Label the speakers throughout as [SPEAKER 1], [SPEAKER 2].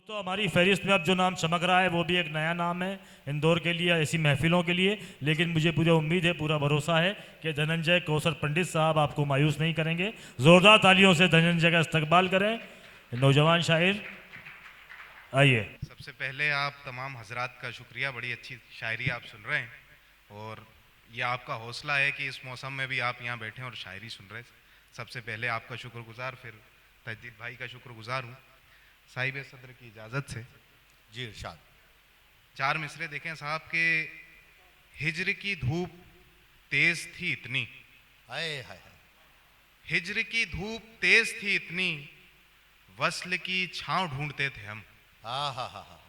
[SPEAKER 1] दोस्तों, हमारी फहरिस्त में अब जो नाम चमक रहा है वो भी एक नया नाम है इंदौर के लिए, ऐसी महफिलों के लिए। लेकिन मुझे पूरी उम्मीद है, पूरा भरोसा है कि धनंजय कौसर पंडित साहब आपको मायूस नहीं करेंगे। जोरदार तालियों से धनंजय का इस्तकबाल करें। नौजवान शायर आइए।
[SPEAKER 2] सबसे पहले आप तमाम हजरात का शुक्रिया, बड़ी अच्छी शायरी आप सुन रहे हैं और ये आपका हौसला है कि इस मौसम में भी आप यहाँ बैठे हैं और शायरी सुन रहे हैं। सबसे पहले आपका शुक्रगुजार, फिर तजदीद भाई का शुक्रगुजार हूँ। साहिब सदर की इजाज़त से
[SPEAKER 3] जी इरशाद।
[SPEAKER 2] चार मिसरे देखें साहब के। हिज्र की धूप तेज थी इतनी,
[SPEAKER 3] हाय हाय हाय।
[SPEAKER 2] हिज्र की धूप तेज थी इतनी, वस्ल की छांव ढूंढते थे हम।
[SPEAKER 3] हाँ हाँ हाँ हाँ,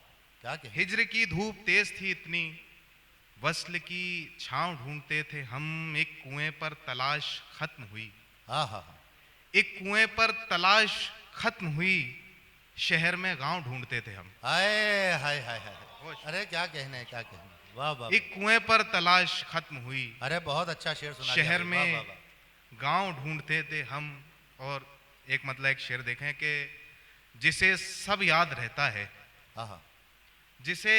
[SPEAKER 3] क्या कहे।
[SPEAKER 2] हिज्र की धूप तेज थी इतनी, वस्ल की छांव ढूंढते थे हम। एक कुएं पर तलाश खत्म हुई,
[SPEAKER 3] हाँ हाँ हाँ।
[SPEAKER 2] एक कुएं पर तलाश खत्म हुई, शहर में गांव ढूंढते थे हम।
[SPEAKER 3] हाय हाय हाय हाय। अरे क्या कहने, क्या कहने, वाह वाह।
[SPEAKER 2] एक कुएं पर तलाश खत्म हुई,
[SPEAKER 3] अरे बहुत अच्छा शेर सुना
[SPEAKER 2] शहर
[SPEAKER 3] दिया,
[SPEAKER 2] में
[SPEAKER 3] वाह, वाह, वाह।
[SPEAKER 2] गांव ढूंढते थे हम। और एक मतलब एक शेर देखें कि जिसे सब याद रहता है,
[SPEAKER 3] हाँ हाँ।
[SPEAKER 2] जिसे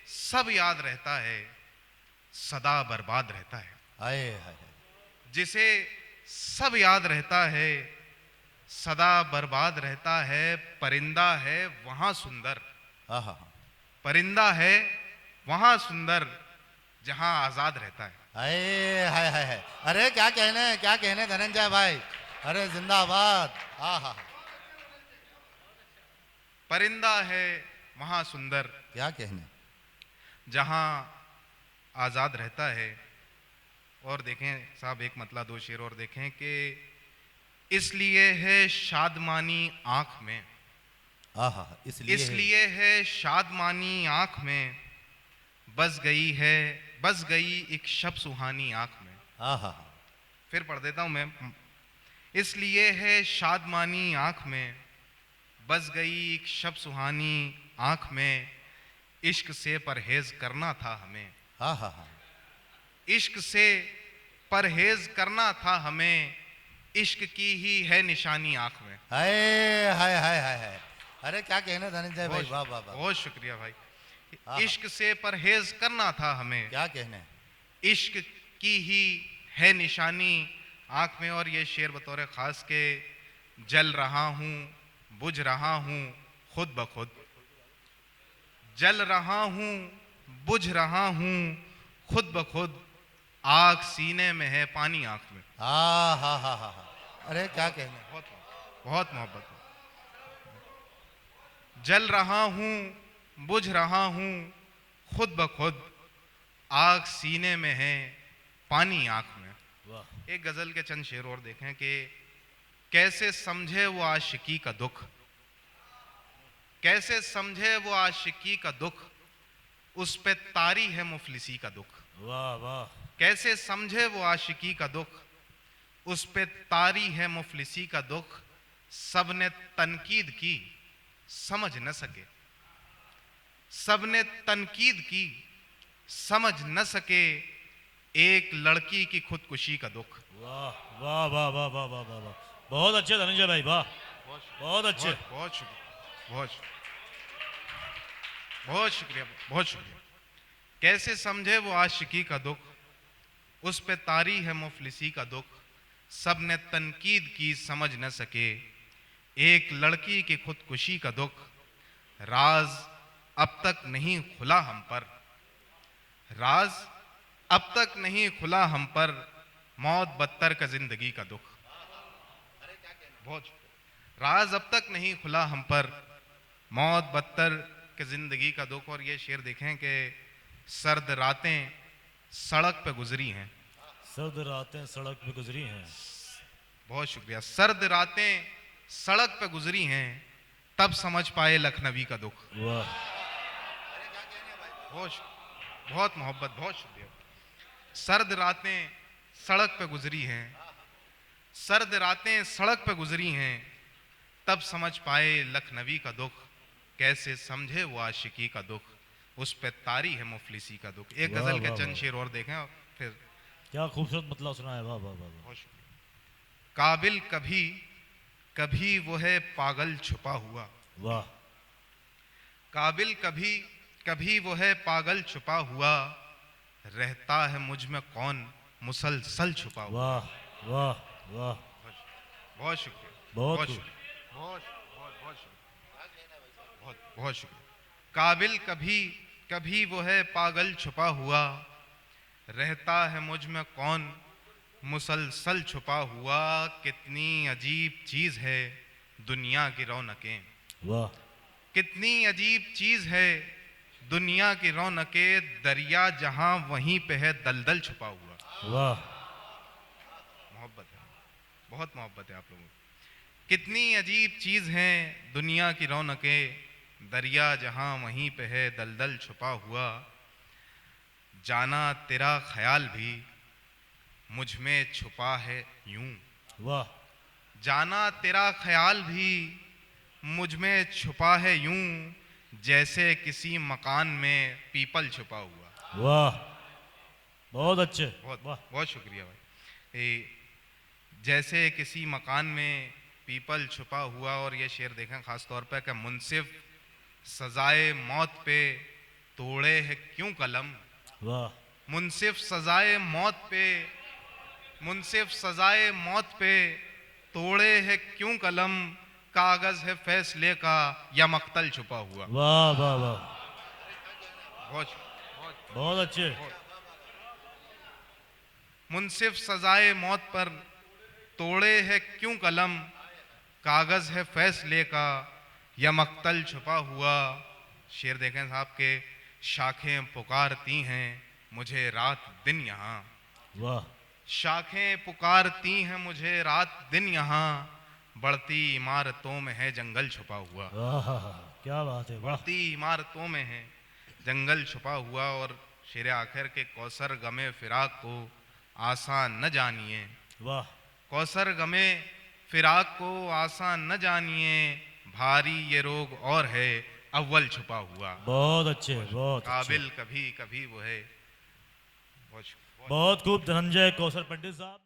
[SPEAKER 2] सब याद रहता है, सदा बर्बाद रहता है।
[SPEAKER 3] हाय हाय हाय।
[SPEAKER 2] जिसे सब याद रहता है, सदा बर्बाद रहता है। परिंदा है वहां सुंदर,
[SPEAKER 3] हाँ हाँ हाँ।
[SPEAKER 2] परिंदा है वहां सुंदर, जहां आजाद रहता है।
[SPEAKER 3] हाय हाय हाय हाय। अरे क्या कहने, क्या कहने धनंजय भाई। अरे जिंदाबाद। हाँ हाँ।
[SPEAKER 2] परिंदा है वहां सुंदर,
[SPEAKER 3] क्या कहने।
[SPEAKER 2] जहां आजाद रहता है। और देखें साहब एक मतलब दो शेर और देखें कि इसलिए है शादमानी आंख में,
[SPEAKER 3] हाँ हाँ हाँ,
[SPEAKER 2] इसलिए है शादमानी आंख में, बस गई है, बस गई एक शब सुहानी आंख में।
[SPEAKER 3] हाँ हाँ हाँ।
[SPEAKER 2] फिर पढ़ देता हूं मैं। इसलिए है शादमानी आंख में, बस गई एक शब सुहानी आंख में, इश्क से परहेज करना था हमें।
[SPEAKER 3] हाँ हाँ हाँ।
[SPEAKER 2] इश्क से परहेज करना था हमें, इश्क की ही है निशानी आंख में।
[SPEAKER 3] हाय हाय हाय हाय हाय। अरे क्या कहने धनंजय भाई, वाह वाह वाह।
[SPEAKER 2] बहुत शुक्रिया भाई।
[SPEAKER 3] हाँ।
[SPEAKER 2] इश्क से परहेज करना था हमें,
[SPEAKER 3] क्या कहने।
[SPEAKER 2] इश्क की ही है निशानी आंख में। और ये शेर बतौर खास के जल रहा हूँ बुझ रहा हूँ खुद ब खुद, जल रहा हूँ बुझ रहा हूँ खुद ब खुद, आग सीने में है पानी आंख में।
[SPEAKER 3] हाँ हाँ हाँ हाँ हाँ। अरे क्या कहने।
[SPEAKER 2] बहुत बहुत मोहब्बत। जल रहा हूँ बुझ रहा हूँ खुद ब खुद, आग सीने में है पानी आंख में।
[SPEAKER 3] वाह।
[SPEAKER 2] एक गजल के चंद शेर और देखें कि कैसे समझे वो आशिकी का दुख, कैसे समझे वो आशिकी का दुख, उस पे तारी है मुफलिसी का दुख।
[SPEAKER 1] वाह वाह।
[SPEAKER 2] कैसे समझे वो आशिकी का दुख, उस पे तारी है मुफलिसी का दुख। सबने तनकीद की समझ न सके, सबने तनकीद की समझ न सके, एक लड़की की खुदकुशी का दुख।
[SPEAKER 1] वाह वाह वाह वाह वाह वाह वाह वाह। बहुत अच्छे धनंजय भाई, वाह बहुत अच्छे।
[SPEAKER 2] बहुत शुक्रिया, बहुत बहुत शुक्रिया, बहुत शुक्रिया। कैसे समझे वो आशिकी का दुख, उस पे तारी है मुफलिसी का दुख। सबने तनकीद की समझ न सके, एक लड़की की खुदकुशी का दुख। राज अब तक नहीं खुला हम पर, राज अब तक नहीं खुला हम पर, मौत बदतर का जिंदगी का दुख। बहुत राज अब तक नहीं खुला हम पर, मौत बदतर के जिंदगी का दुख। और ये शेर देखें कि सर्द रातें सड़क पे गुजरी हैं,
[SPEAKER 1] सर्द रातें सड़क पे गुजरी हैं।
[SPEAKER 2] बहुत शुक्रिया। सर्द रातें सड़क पे गुजरी हैं, तब समझ पाए लखनवी का दुख।
[SPEAKER 1] वाह।
[SPEAKER 2] बहुत मोहब्बत, बहुत शुक्रिया। सर्द रातें सड़क पे गुजरी हैं, सर्द रातें सड़क पे गुजरी हैं, तब समझ पाए लखनवी का दुख। कैसे समझे वो आशिकी का दुख, उस पे तारी है मुफलिसी का दुख। एक
[SPEAKER 1] वाह,
[SPEAKER 2] गजल के
[SPEAKER 1] वाह,
[SPEAKER 2] चंद
[SPEAKER 1] वाह।
[SPEAKER 2] शेर और देखें और फिर।
[SPEAKER 1] क्या खूबसूरत मतलब सुना है, वाह वाह वाह वाह।
[SPEAKER 2] बहुत शुक्रिया। काबिल कभी कभी वो है पागल छुपा हुआ,
[SPEAKER 1] वाह।
[SPEAKER 2] काबिल कभी कभी वो है पागल छुपा हुआ, रहता है मुझ में कौन मुसलसल छुपा हुआ।
[SPEAKER 1] वाह वाह वाह,
[SPEAKER 2] बहुत शुक्रिया,
[SPEAKER 1] बहुत
[SPEAKER 2] बहुत
[SPEAKER 1] खूब।
[SPEAKER 2] शुक्रिया, बहुत बहुत बहुत शुक्रिया, बहुत बहुत शुक्रिया। काबिल कभी कभी वो है पागल छुपा हुआ, रहता है मुझ में कौन मुसलसल छुपा हुआ। कितनी अजीब चीज है दुनिया की रौनकें,
[SPEAKER 1] वाह
[SPEAKER 2] कितनी अजीब चीज है दुनिया की रौनकें, दरिया जहां वहीं पे है दलदल छुपा हुआ।
[SPEAKER 1] वाह,
[SPEAKER 2] मोहब्बत है, बहुत मोहब्बत है आप लोगों को। कितनी अजीब चीज है दुनिया की रौनकें, दरिया जहां वहीं पे है दलदल छुपा हुआ। जाना तेरा ख्याल भी मुझ में छुपा है यूं,
[SPEAKER 1] वाह
[SPEAKER 2] जाना तेरा ख्याल भी मुझ में छुपा है यूं, जैसे किसी मकान में पीपल छुपा हुआ।
[SPEAKER 1] वाह, बहुत अच्छे,
[SPEAKER 2] बहुत
[SPEAKER 1] वाह
[SPEAKER 2] बहुत शुक्रिया भाई। जैसे किसी मकान में पीपल छुपा हुआ। और ये शेर देखें खास तौर पे कि मुंसिफ सजाए मौत पे तोड़े है क्यों कलम,
[SPEAKER 1] वाह,
[SPEAKER 2] मुंसिफ सजाए मौत पे, मुंसिफ सजाए मौत पे तोड़े है क्यों कलम, कागज है फैसले का या मक्तल छुपा हुआ।
[SPEAKER 1] वाह वाह वाह,
[SPEAKER 2] बहुत
[SPEAKER 1] बहुत अच्छे,
[SPEAKER 2] मुंसिफ सजाए मौत पर तोड़े है क्यों कलम, कागज है फैसले का या मक्तल छुपा हुआ। शेर देखें साहब के, शाखें पुकारती हैं मुझे रात दिन यहाँ,
[SPEAKER 1] वाह
[SPEAKER 2] शाखें पुकारती हैं मुझे रात दिन यहाँ, बढ़ती इमारतों में है जंगल छुपा हुआ।
[SPEAKER 1] वाह, क्या बात है, वाह
[SPEAKER 2] बढ़ती इमारतों में है जंगल छुपा हुआ। और शेर आखिर के, कौसर गमे फिराक को आसान न जानिए,
[SPEAKER 1] वाह,
[SPEAKER 2] कौसर गमे फिराक को आसान न जानिए, भारी ये रोग और है अव्वल छुपा हुआ।
[SPEAKER 1] बहुत अच्छे, बहुत अच्छे,
[SPEAKER 2] काबिल कभी कभी वो है। बहुत
[SPEAKER 1] बहुत खूब धनंजय कौशल पंडित साहब।